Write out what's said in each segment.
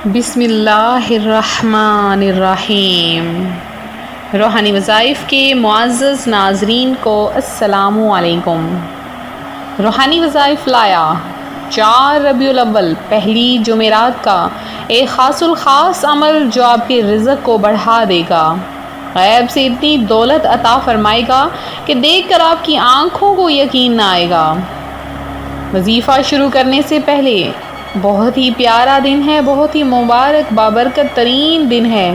بسم اللہ الرحمن الرحیم۔ روحانی وظائف کے معزز ناظرین کو السلام علیکم۔ روحانی وظائف لایا 4 ربیع الاول پہلی جمعرات کا ایک خاص الخاص عمل جو آپ کے رزق کو بڑھا دے گا، غیب سے اتنی دولت عطا فرمائے گا کہ دیکھ کر آپ کی آنکھوں کو یقین نہ آئے گا۔ وظیفہ شروع کرنے سے پہلے بہت ہی پیارا دن ہے، بہت ہی مبارک بابرکت ترین دن ہے۔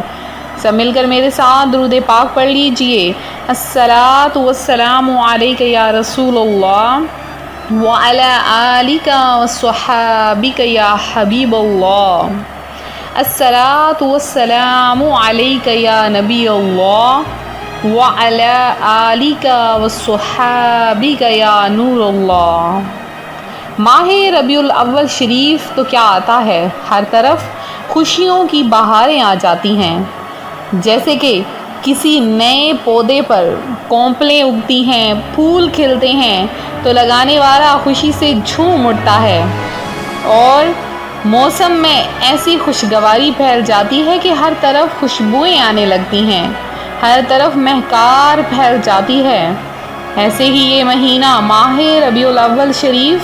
سب مل کر میرے ساتھ درود پاک پڑھ لیجئے۔ الصلاۃ والسلام علیک یا رسول اللہ وعلی آلک وصحابک یا حبیب اللہ۔ الصلاۃ والسلام علیک یا نبی اللہ وعلی آلک وصحابک یا نور اللہ۔ ماہ ربیع الاول شریف تو کیا آتا ہے، ہر طرف خوشیوں کی بہاریں آ جاتی ہیں۔ جیسے کہ کسی نئے پودے پر کونپلیں اگتی ہیں، پھول کھلتے ہیں تو لگانے والا خوشی سے جھوم اٹھتا ہے، اور موسم میں ایسی خوشگواری پھیل جاتی ہے کہ ہر طرف خوشبوئیں آنے لگتی ہیں، ہر طرف مہکار پھیل جاتی ہے۔ ایسے ہی یہ مہینہ ماہ ربیع الاول شریف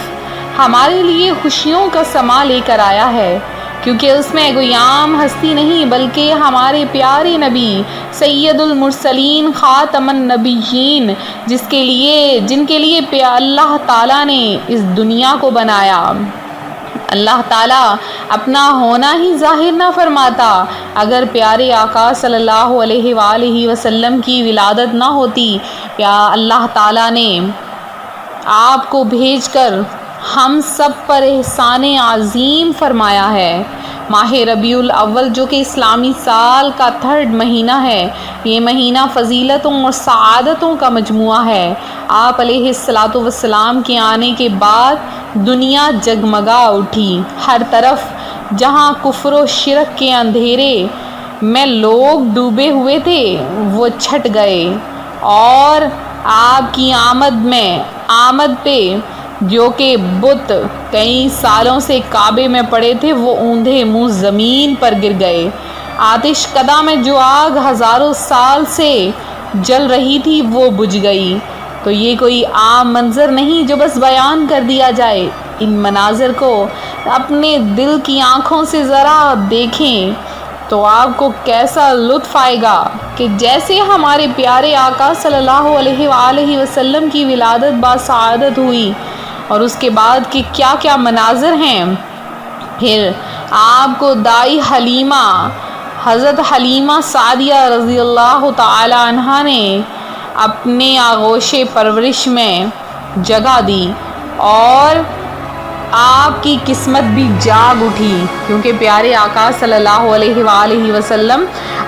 ہمارے لیے خوشیوں کا سما لے کر آیا ہے، کیونکہ اس میں کوئی عام ہستی نہیں بلکہ ہمارے پیارے نبی سید المرسلین خاتم النبیین جن کے لیے اللہ تعالیٰ نے اس دنیا کو بنایا۔ اللہ تعالیٰ اپنا ہونا ہی ظاہر نہ فرماتا اگر پیارے آقا صلی اللہ علیہ وآلہ وسلم کی ولادت نہ ہوتی۔ اللہ تعالیٰ نے آپ کو بھیج کر ہم سب پر احسان عظیم فرمایا ہے۔ ماہ ربیع الاول جو کہ اسلامی سال کا 3rd مہینہ ہے، یہ مہینہ فضیلتوں اور سعادتوں کا مجموعہ ہے۔ آپ علیہ الصلاۃ والسلام کے آنے کے بعد دنیا جگمگا اٹھی، ہر طرف جہاں کفر و شرک کے اندھیرے میں لوگ ڈوبے ہوئے تھے وہ چھٹ گئے، اور آپ کی آمد پہ جو کہ بت کئی سالوں سے کعبے میں پڑے تھے وہ اوندھے منہ زمین پر گر گئے۔ آتش کدہ میں جو آگ ہزاروں سال سے جل رہی تھی وہ بجھ گئی۔ تو یہ کوئی عام منظر نہیں جو بس بیان کر دیا جائے۔ ان مناظر کو اپنے دل کی آنکھوں سے ذرا دیکھیں تو آپ کو کیسا لطف آئے گا کہ جیسے ہمارے پیارے آقا صلی اللہ علیہ وآلہ وسلم کی ولادت باسعادت ہوئی، اور اس کے بعد کے کیا کیا مناظر ہیں۔ پھر آپ کو دائی حلیمہ حضرت حلیمہ سعدیہ رضی اللہ تعالی عنہا نے اپنے آغوش پرورش میں جگہ دی، اور آپ کی قسمت بھی جاگ اٹھی، کیونکہ پیارے آقا صلی اللہ علیہ وآلہ وسلم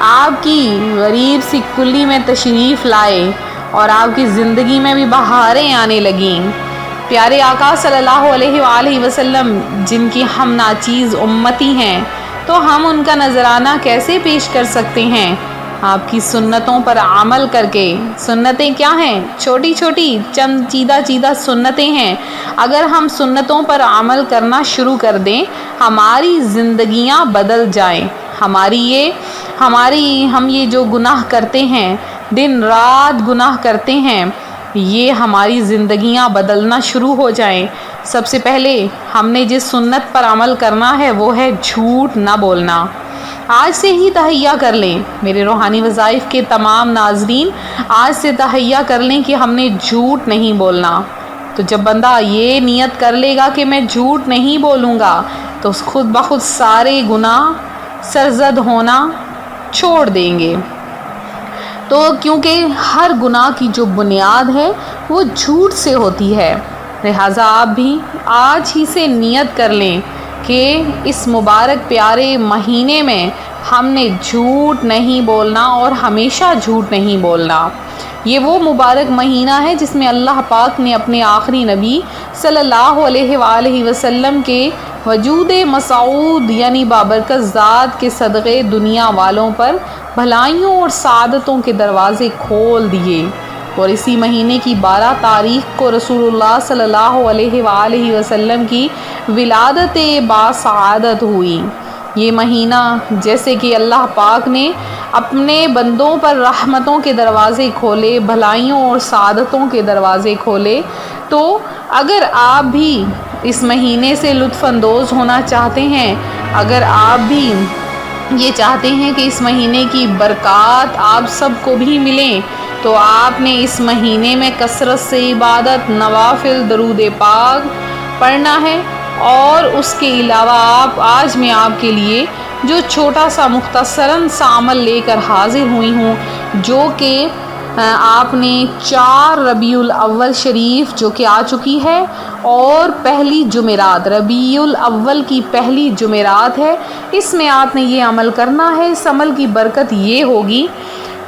آپ کی غریب سی کلی میں تشریف لائے، اور آپ کی زندگی میں بھی بہاریں آنے لگیں۔ پیارے آقا صلی اللہ علیہ وآلہ وسلم جن کی ہم ناچیز امتی ہیں، تو ہم ان کا نذرانہ کیسے پیش کر سکتے ہیں؟ آپ کی سنتوں پر عمل کر کے۔ سنتیں کیا ہیں؟ چھوٹی چھوٹی چند چیدہ سنتیں ہیں۔ اگر ہم سنتوں پر عمل کرنا شروع کر دیں، ہماری زندگیاں بدل جائیں۔ ہم یہ جو گناہ کرتے ہیں، دن رات گناہ کرتے ہیں، یہ ہماری زندگیاں بدلنا شروع ہو جائیں۔ سب سے پہلے ہم نے جس سنت پر عمل کرنا ہے وہ ہے جھوٹ نہ بولنا۔ آج سے ہی تہیہ کر لیں، میرے روحانی وظائف کے تمام ناظرین آج سے تہیہ کر لیں کہ ہم نے جھوٹ نہیں بولنا۔ تو جب بندہ یہ نیت کر لے گا کہ میں جھوٹ نہیں بولوں گا، تو خود بخود سارے گناہ سرزد ہونا چھوڑ دیں گے۔ تو کیونکہ ہر گناہ کی جو بنیاد ہے وہ جھوٹ سے ہوتی ہے، لہٰذا آپ بھی آج ہی سے نیت کر لیں کہ اس مبارک پیارے مہینے میں ہم نے جھوٹ نہیں بولنا اور ہمیشہ جھوٹ نہیں بولنا۔ یہ وہ مبارک مہینہ ہے جس میں اللہ پاک نے اپنے آخری نبی صلی اللہ علیہ وآلہ وسلم کے وجود مسعود یعنی بابرکت ذات کے صدقے دنیا والوں پر بھلائیوں اور سعادتوں کے دروازے کھول دیے، اور اسی مہینے کی 12 تاریخ کو رسول اللہ صلی اللہ علیہ وآلہ وسلم کی ولادت باسعادت ہوئی۔ یہ مہینہ جیسے کہ اللہ پاک نے اپنے بندوں پر رحمتوں کے دروازے کھولے، بھلائیوں اور سعادتوں کے دروازے کھولے، تو اگر آپ بھی اس مہینے سے لطف اندوز ہونا چاہتے ہیں، اگر آپ بھی یہ چاہتے ہیں کہ اس مہینے کی برکات آپ سب کو بھی ملیں، تو آپ نے اس مہینے میں کثرت سے عبادت، نوافل، درود پاک پڑھنا ہے۔ اور اس کے علاوہ آج میں آپ کے لیے جو چھوٹا سا مختصراً سا عمل لے کر حاضر ہوئی ہوں، جو کہ آپ نے 4 ربیع الاول شریف جو کہ آ چکی ہے، اور پہلی جمعرات، ربیع الاول کی پہلی جمعرات ہے، اس میں آپ نے یہ عمل کرنا ہے۔ اس عمل کی برکت یہ ہوگی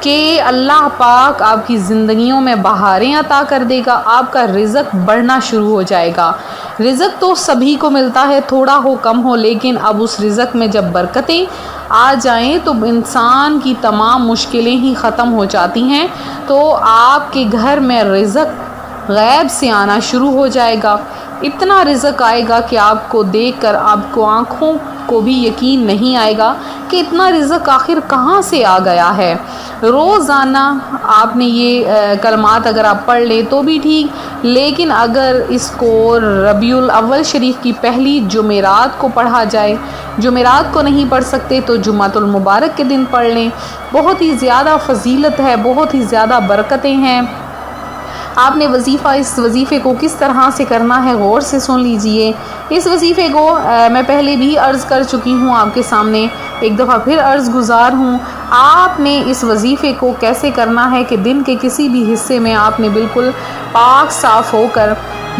کہ اللہ پاک آپ کی زندگیوں میں بہاریں عطا کر دے گا، آپ کا رزق بڑھنا شروع ہو جائے گا۔ رزق تو سبھی کو ملتا ہے، تھوڑا ہو کم ہو، لیکن اب اس رزق میں جب برکتیں آ جائیں تو انسان کی تمام مشکلیں ہی ختم ہو جاتی ہیں، تو آپ کے گھر میں رزق غیب سے آنا شروع ہو جائے گا۔ اتنا رزق آئے گا کہ آپ کو دیکھ کر آپ کو آنکھوں کو بھی یقین نہیں آئے گا کہ اتنا رزق آخر کہاں سے آ گیا ہے۔ روزانہ آپ نے یہ کلمات اگر آپ پڑھ لیں تو بھی ٹھیک، لیکن اگر اس کو ربیع الاول شریف کی پہلی جمعرات کو پڑھا جائے، جمعرات کو نہیں پڑھ سکتے تو جمعۃ المبارک کے دن پڑھ لیں، بہت ہی زیادہ فضیلت ہے، بہت ہی زیادہ برکتیں ہیں۔ آپ نے اس وظیفے کو کس طرح سے کرنا ہے غور سے سن لیجئے۔ اس وظیفے کو میں پہلے بھی عرض کر چکی ہوں آپ کے سامنے، ایک دفعہ پھر عرض گزار ہوں۔ آپ نے اس وظیفے کو کیسے کرنا ہے کہ دن کے کسی بھی حصے میں آپ نے بالکل پاک صاف ہو کر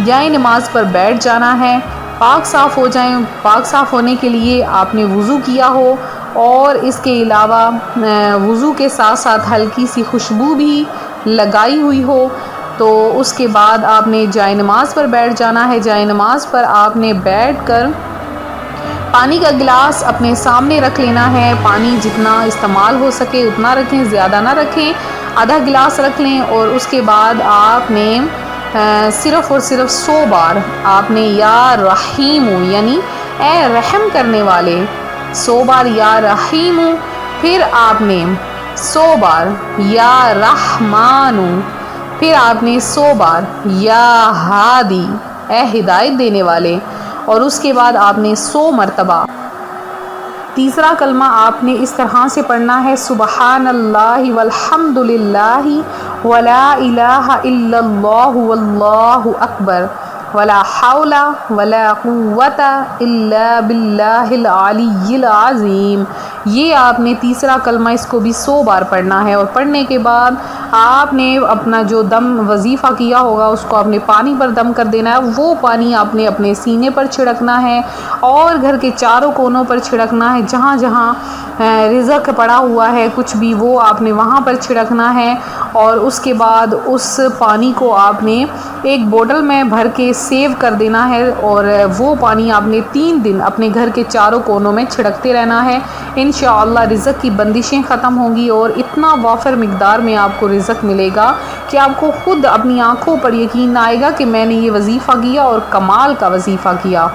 جائے نماز پر بیٹھ جانا ہے۔ پاک صاف ہو جائیں، پاک صاف ہونے کے لیے آپ نے وضو کیا ہو، اور اس کے علاوہ وضو کے ساتھ ساتھ ہلکی سی خوشبو بھی لگائی ہوئی ہو، تو اس کے بعد آپ نے جائے نماز پر بیٹھ جانا ہے۔ جائے نماز پر آپ نے بیٹھ کر پانی کا گلاس اپنے سامنے رکھ لینا ہے۔ پانی جتنا استعمال ہو سکے اتنا رکھیں، زیادہ نہ رکھیں، آدھا گلاس رکھ لیں، اور اس کے بعد آپ نے صرف اور صرف 100 بار آپ نے یا رحیم یعنی اے رحم کرنے والے، 100 بار یا رحیم، پھر آپ نے 100 بار یا رحمان، پھر آپ نے 100 بار یا ہادی اے ہدایت دینے والے، اور اس کے بعد آپ نے 100 مرتبہ تیسرا کلمہ آپ نے اس طرح سے پڑھنا ہے، سبحان اللہ والحمد للہ ولا الہ الا اللہ واللہ اکبر ولا حول ولا قوت الا باللہ العلی العظیم۔ یہ آپ نے تیسرا کلمہ اس کو بھی 100 بار پڑھنا ہے، اور پڑھنے کے بعد آپ نے اپنا جو دم وظیفہ کیا ہوگا اس کو آپ نے پانی پر دم کر دینا ہے۔ وہ پانی آپ نے اپنے سینے پر چھڑکنا ہے اور گھر کے چاروں کونوں پر چھڑکنا ہے، جہاں جہاں رزق پڑا ہوا ہے کچھ بھی وہ آپ نے وہاں پر چھڑکنا ہے، اور اس کے بعد اس پانی کو آپ نے ایک بوتل میں بھر کے سیو کر دینا ہے، اور وہ پانی آپ نے 3 دن اپنے گھر کے چاروں کونوں میں چھڑکتے رہنا ہے۔ انشاءاللہ رزق کی بندشیں ختم ہوں گی، اور اتنا وافر مقدار میں آپ کو رزق ملے گا کہ آپ کو خود اپنی آنکھوں پر یقین آئے گا کہ میں نے یہ وظیفہ کیا اور کمال کا وظیفہ کیا۔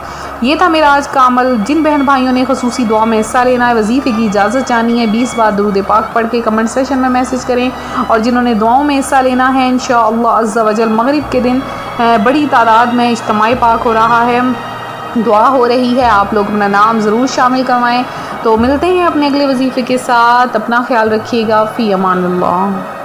یہ تھا میرا آج کا عمل۔ جن بہن بھائیوں نے خصوصی دعا میں حصہ لینا ہے، وظیفے کی اجازت چاہنی ہے، 20 بار درود پاک پڑھ کے کمنٹ سیشن میں میسج کریں، اور جنہوں نے دعاؤں میں حصہ لینا ہے انشاءاللہ عز و جل مغرب کے دن بڑی تعداد میں اجتماع پاک ہو رہا ہے، دعا ہو رہی ہے، آپ لوگ اپنا نام ضرور شامل کروائیں۔ تو ملتے ہیں اپنے اگلے وظیفے کے ساتھ، اپنا خیال رکھیے گا، فی امان اللہ۔